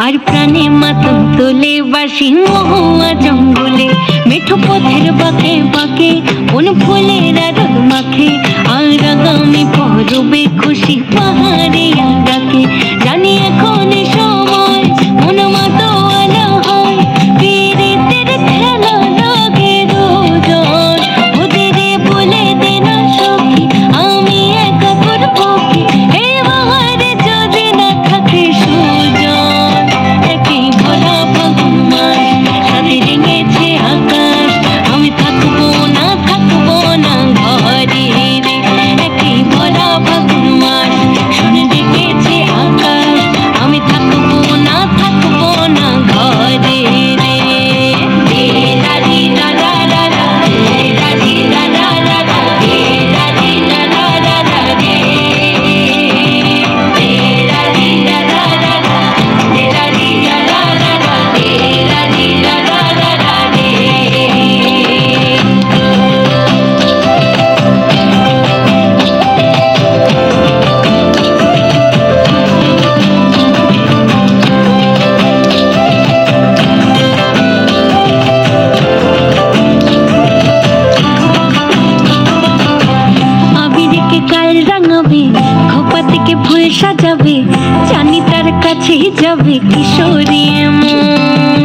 আর প্রাণে মাতম তোলে বাসি মহুয়া জঙ্গলে, মেঠো পথের বাঁকে বাঁকে কোন ফুলের রঙ মাখে, আর আগামী পরবে খুশি পাহাড়ে ডাকে। জানি এখন সময় মন মাতোয়ালা হয়, পীড়িতের খেলা লাগে দুজন। ওদের বলে দে না সখী আমি একা করবো কি, এই বাহারে যদি না থাকে সুজন। একই ভরা ফাগুন মাস সাথে রেঙেছে আকাশ, আমি থাকবো না ঘরে রে। একই ভরা ফাগুন মাস শুনে রেখেছে আকাশ, আমি থাকবো না ঘরে রে। দাদি দাদা দাদা দাদি দাদা দাদা দাদি দাদা দাদা রে, দাদি দাদা দাদা দাদি দাদা দাদা দাদি দাদা দাদা রে। আবিরকে কাল রাঙাবে, খোপা থেকে ফুল সাজাবে, জানি তার কাছেই যাবে কিশোরী মন।